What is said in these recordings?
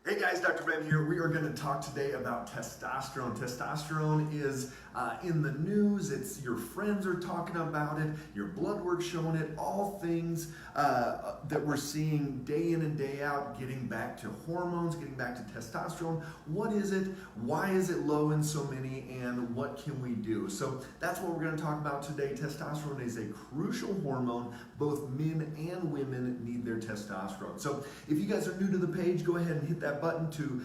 Hey guys, Dr. Ben here. We are going to talk today about testosterone. Testosterone is in the news. It's your friends are talking about it. Your blood work's showing it. All things that we're seeing day in and day out, getting back to hormones, getting back to testosterone. What is it? Why is it low in so many? And what can we do? So that's what we're going to talk about today. Testosterone is a crucial hormone. Both men and women need their testosterone. So if you guys are new to the page, go ahead and hit that button to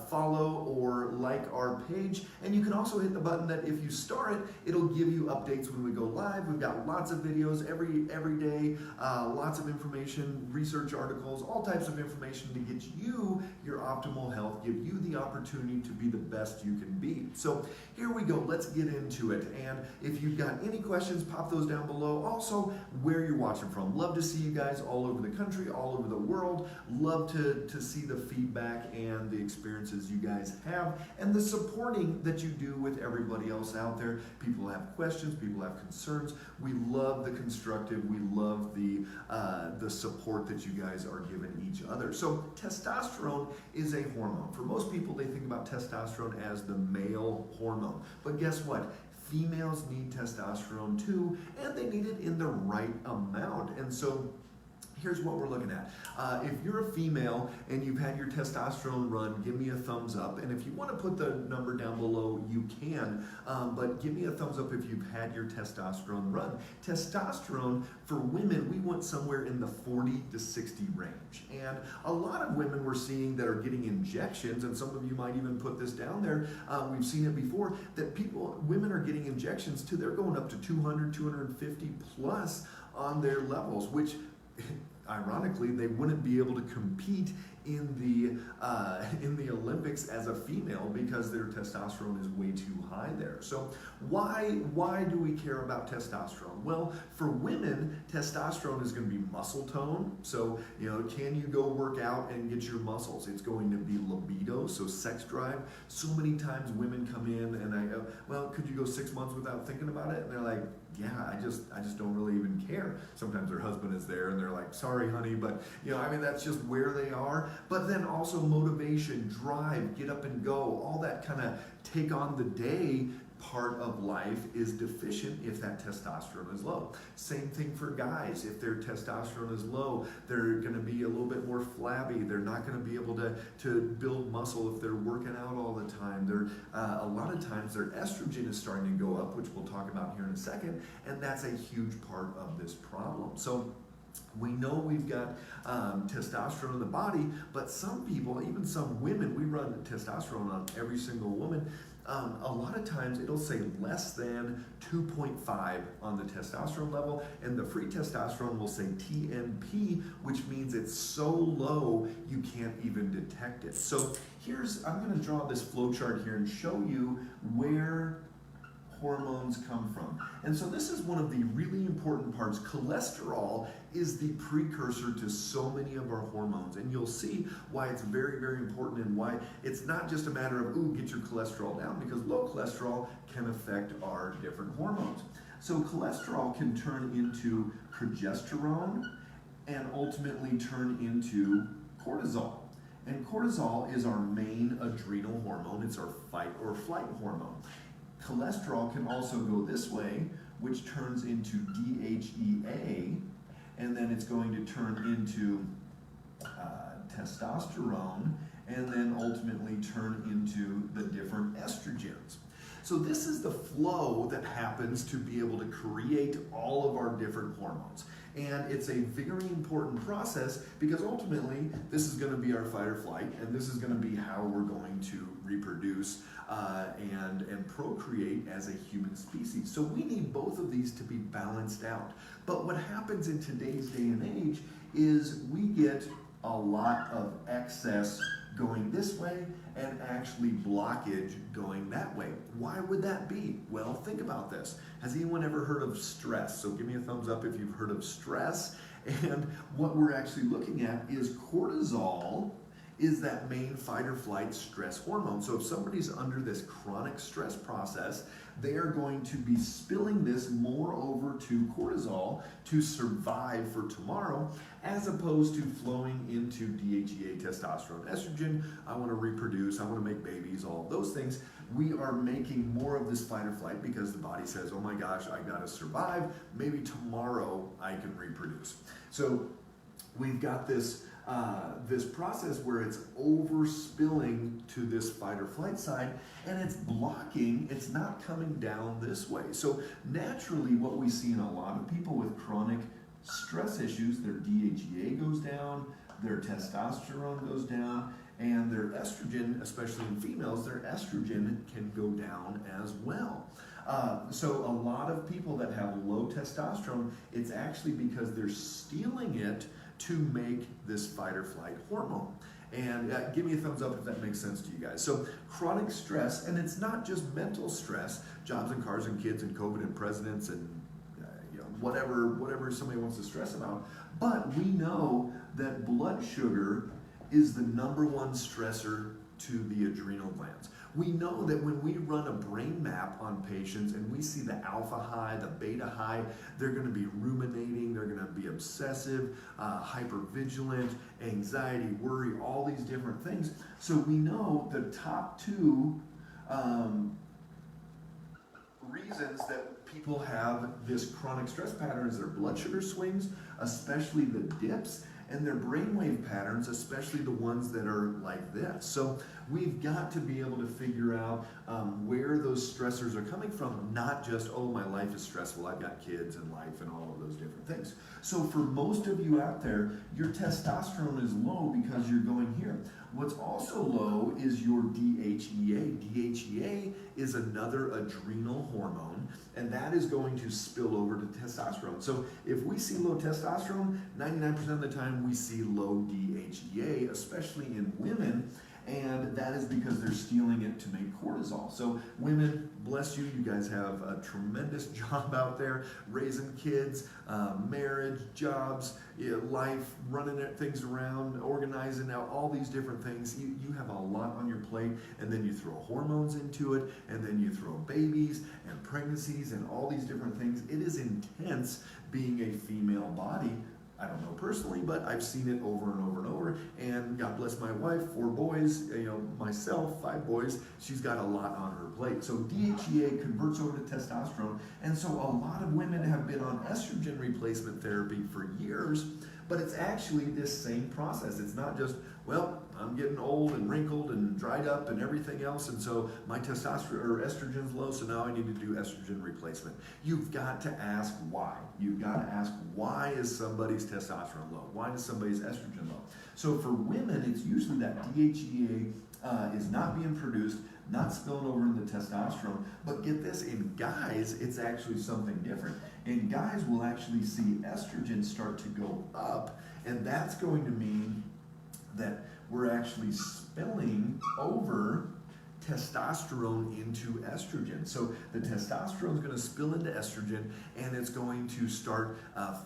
follow or like our page, and you can also hit the button that if you star it, it'll give you updates when we go live. We've got lots of videos every day, lots of information, research articles, all types of information to get you your optimal health, give you the opportunity to be the best you can be. So here we go, let's get into it. And if you've got any questions, pop those down below. Also, where you're watching from. Love to see you guys all over the country, all over the world. Love to see the feedback and the experiences you guys have and the supporting that you do with everybody else out there. People have questions, people have concerns. We love the constructive, we love the support that you guys are giving each other. So testosterone is a hormone. For most people, they think about testosterone as the male hormone. But guess what? Females need testosterone too, and they need it in the right amount. And so here's what we're looking at. If you're a female and you've had your testosterone run, give me a thumbs up. And if you want to put the number down below, you can. But give me a thumbs up if you've had your testosterone run. Testosterone, for women, we want somewhere in the 40 to 60 range. And a lot of women we're seeing that are getting injections, and some of you might even put this down there. We've seen it before, that women are getting injections too. They're going up to 200, 250 plus on their levels, which ironically, they wouldn't be able to compete in the Olympics as a female because their testosterone is way too high there. So why do we care about testosterone? Well, for women, testosterone is going to be muscle tone. So, can you go work out and get your muscles? It's going to be libido, so sex drive. So many times women come in and I go, well, could you go 6 months without thinking about it? And they're like, yeah, I just don't really even care. Sometimes their husband is there and they're like, sorry, honey, but that's just where they are. But then also motivation, drive, get up and go, all that kind of take on the day part of life is deficient if that testosterone is low. Same thing for guys. If their testosterone is low, they're going to be a little bit more flabby. They're not going to be able to build muscle if they're working out all the time. A lot of times their estrogen is starting to go up, which we'll talk about here in a second, and that's a huge part of this problem. So we know we've got testosterone in the body, but some people, even some women, we run testosterone on every single woman. A lot of times it'll say less than 2.5 on the testosterone level, and the free testosterone will say TNP, which means it's so low you can't even detect it. So I'm going to draw this flow chart here and show you where hormones come from. And so this is one of the really important parts. Cholesterol is the precursor to so many of our hormones, and you'll see why it's very, very important and why it's not just a matter of, get your cholesterol down, because low cholesterol can affect our different hormones. So cholesterol can turn into progesterone and ultimately turn into cortisol. And cortisol is our main adrenal hormone. It's our fight or flight hormone. Cholesterol can also go this way, which turns into DHEA, and then it's going to turn into testosterone, and then ultimately turn into the different estrogens. So this is the flow that happens to be able to create all of our different hormones. And it's a very important process because ultimately this is going to be our fight or flight, and this is going to be how we're going to reproduce and procreate as a human species. So we need both of these to be balanced out. But what happens in today's day and age is we get a lot of excess going this way and actually blockage going that way. Why would that be? Well, think about this. Has anyone ever heard of stress? So give me a thumbs up if you've heard of stress. And what we're actually looking at is cortisol is that main fight or flight stress hormone. So if somebody's under this chronic stress process, they are going to be spilling this more over to cortisol to survive for tomorrow, as opposed to flowing into DHEA, testosterone, estrogen. I want to reproduce, I want to make babies, all of those things. We are making more of this fight or flight because the body says, oh my gosh, I got to survive. Maybe tomorrow I can reproduce. So we've got this this process where it's overspilling to this fight or flight side, and it's blocking, it's not coming down this way. So naturally what we see in a lot of people with chronic stress issues, their DHEA goes down, their testosterone goes down, and their estrogen, especially in females, their estrogen can go down as well. So a lot of people that have low testosterone, it's actually because they're stealing it to make this fight or flight hormone. And give me a thumbs up if that makes sense to you guys. So chronic stress, and it's not just mental stress, jobs and cars and kids and COVID and presidents and whatever somebody wants to stress about. But we know that blood sugar is the #1 stressor to the adrenal glands. We know that when we run a brain map on patients and we see the alpha high, the beta high, they're going to be ruminating, they're going to be obsessive, hypervigilant, anxiety, worry, all these different things. So we know the top 2 reasons that people have this chronic stress pattern is their blood sugar swings, especially the dips, and their brainwave patterns, especially the ones that are like this. So we've got to be able to figure out where those stressors are coming from, not just, oh, my life is stressful, I've got kids and life and all of those different things. So for most of you out there, your testosterone is low because you're going here. What's also low is your DHEA. DHEA is another adrenal hormone, and that is going to spill over to testosterone. So if we see low testosterone, 99% of the time we see low DHEA, especially in women, and that is because they're stealing it to make cortisol. So women, bless you, you guys have a tremendous job out there, raising kids, marriage, jobs, life, running things around, organizing out, all these different things. You have a lot on your plate, and then you throw hormones into it, and then you throw babies and pregnancies and all these different things. It is intense being a female body. I don't know personally, but I've seen it over and over and over. And God bless my wife, 4 boys, myself, 5 boys. She's got a lot on her plate. So DHEA converts over to testosterone. And so a lot of women have been on estrogen replacement therapy for years, but it's actually this same process. It's not just, well, I'm getting old and wrinkled and dried up and everything else, and so my testosterone or estrogen's low, so now I need to do estrogen replacement. You've got to ask why. You've got to ask, why is somebody's testosterone low? Why is somebody's estrogen low? So for women, it's usually that DHEA is not being produced, not spilling over into testosterone. But get this, in guys, it's actually something different. And guys will actually see estrogen start to go up, and that's going to mean that we're actually spilling over testosterone into estrogen. So the testosterone is going to spill into estrogen, and it's going to start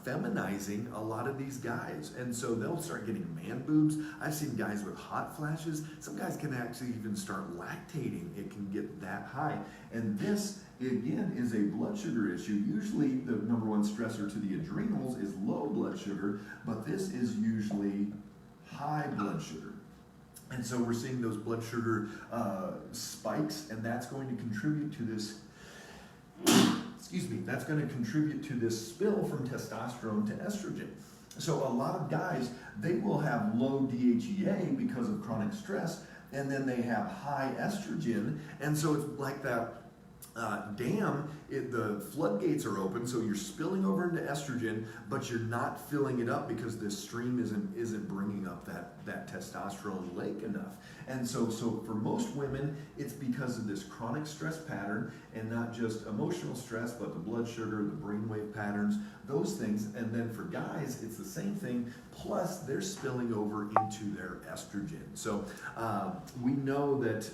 feminizing a lot of these guys. And so they'll start getting man boobs. I've seen guys with hot flashes. Some guys can actually even start lactating. It can get that high. And this, again, is a blood sugar issue. Usually the #1 stressor to the adrenals is low blood sugar, but this is usually high blood sugar. And so we're seeing those blood sugar spikes, and that's going to contribute to this, that's going to contribute to this spill from testosterone to estrogen. So a lot of guys, they will have low DHEA because of chronic stress, and then they have high estrogen, and so it's like that dam, the floodgates are open, so you're spilling over into estrogen, but you're not filling it up because this stream isn't bringing up that testosterone lake enough. And so for most women, it's because of this chronic stress pattern, and not just emotional stress, but the blood sugar, the brainwave patterns, those things. And then for guys, it's the same thing, plus they're spilling over into their estrogen. So we know that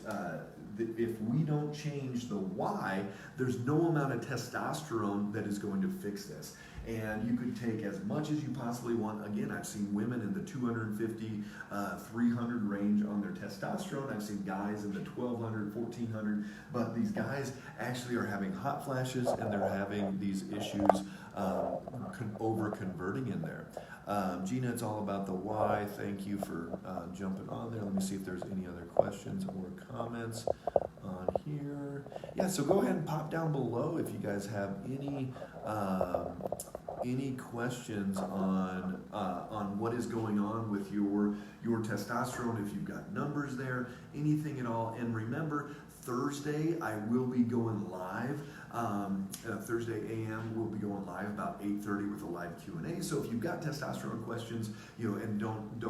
if we don't change the why, there's no amount of testosterone that is going to fix this. And you could take as much as you possibly want. Again, I've seen women in the 250, 300 range on their testosterone. I've seen guys in the 1200, 1400. But these guys actually are having hot flashes and they're having these issues over converting in there. Gina, it's all about the why. Thank you for jumping on there. Let me see if there's any other questions or comments on here. Yeah, so go ahead and pop down below if you guys have any questions on what is going on with your testosterone, if you've got numbers there, anything at all. And remember, Thursday I will be going live. Thursday a.m. we'll be going live about 8:30 with a live Q&A. So if you've got testosterone questions, and don't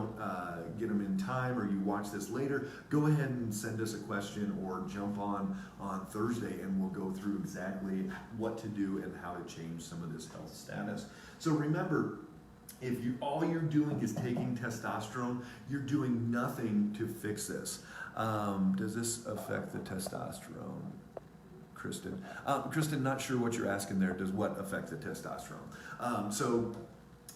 get them in time, or you watch this later, go ahead and send us a question or jump on Thursday, and we'll go through exactly what to do and how to change some of this health status. So remember, if all you're doing is taking testosterone, you're doing nothing to fix this. Does this affect the testosterone? Kristen, not sure what you're asking there. Does what affect the testosterone? So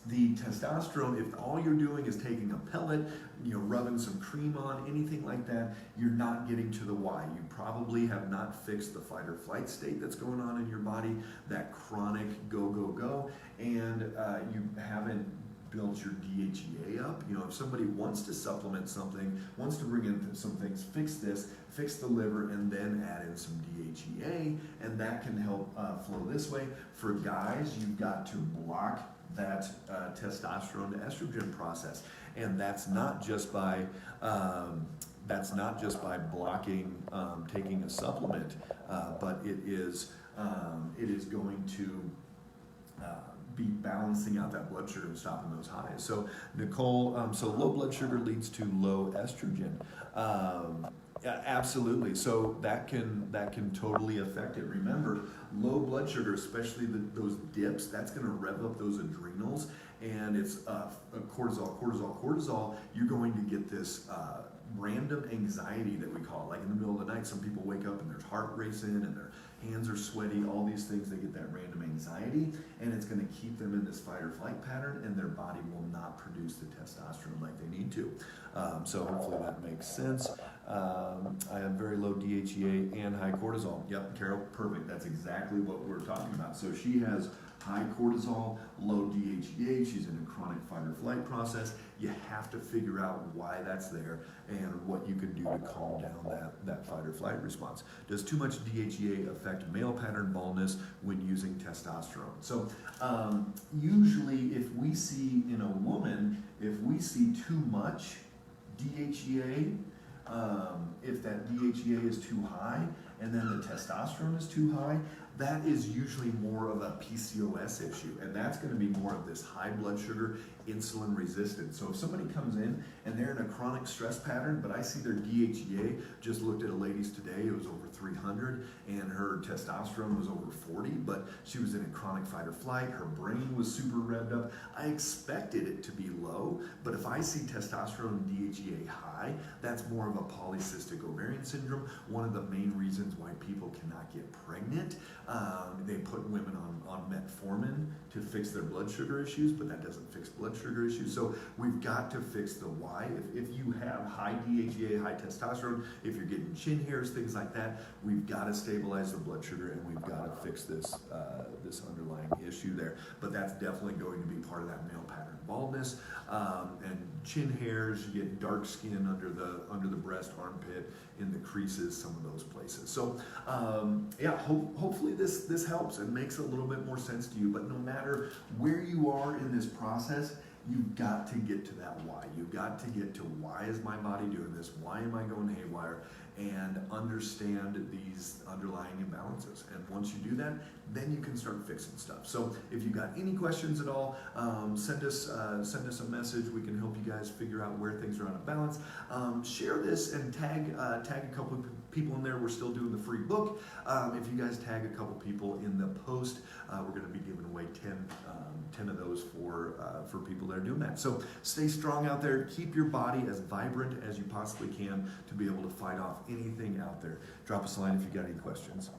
the testosterone, if all you're doing is taking a pellet, rubbing some cream on, anything like that, you're not getting to the why. You probably have not fixed the fight or flight state that's going on in your body, that chronic go, go, go, and you haven't built your DHEA up. If somebody wants to supplement something, wants to bring in some things, fix the liver, and then add in some DHEA, and that can help flow this way. For guys, you've got to block that testosterone to estrogen process, and that's not just by blocking taking a supplement, but it is going to be balancing out that blood sugar and stopping those highs. So Nicole, so low blood sugar leads to low estrogen. Yeah, absolutely. So that can totally affect it. Remember, low blood sugar, especially those dips, that's going to rev up those adrenals, and it's cortisol. You're going to get this random anxiety that we call, like in the middle of the night. Some people wake up and their heart racing and their hands are sweaty, all these things. They get that random anxiety, and it's going to keep them in this fight or flight pattern, and their body will not produce the testosterone like they need to. So hopefully that makes sense. I have very low DHEA and high cortisol. Yep, Carol, perfect. That's exactly what we're talking about. So she has high cortisol, low DHEA. She's in a chronic fight or flight process. You have to figure out why that's there and what you can do to calm down that fight or flight response. Does too much DHEA affect male pattern baldness when using testosterone? So usually if we see in a woman, if we see too much DHEA, if that DHEA is too high and then the testosterone is too high, that is usually more of a PCOS issue, and that's going to be more of this high blood sugar, insulin resistance. So if somebody comes in and they're in a chronic stress pattern, but I see their DHEA, just looked at a lady's today, it was over 300, and her testosterone was over 40, but she was in a chronic fight or flight, her brain was super revved up. I expected it to be low, but if I see testosterone and DHEA high, that's more of a polycystic ovarian syndrome. One of the main reasons why people cannot get pregnant. They put women on metformin to fix their blood sugar issues, but that doesn't fix blood sugar issues. So we've got to fix the why. If you have high DHEA, high testosterone, if you're getting chin hairs, things like that, we've got to stabilize the blood sugar, and we've got to fix this underlying issue there. But that's definitely going to be part of that male pattern baldness, and chin hairs. You get dark skin under the breast, armpit, in the creases, some of those places. So yeah, hopefully this helps and makes a little bit more sense to you. But no matter where you are in this process, you've got to get to that why. You've got to get to why is my body doing this? Why am I going haywire? And understand these underlying imbalances. And once you do that, then you can start fixing stuff. So if you've got any questions at all, send us a message. We can help you guys figure out where things are out of balance. Share this and tag a couple of people in there. We're still doing the free book. If you guys tag a couple people in the post, we're going to be giving away 10 of those for people that are doing that. So stay strong out there. Keep your body as vibrant as you possibly can to be able to fight off anything out there. Drop us a line if you got any questions.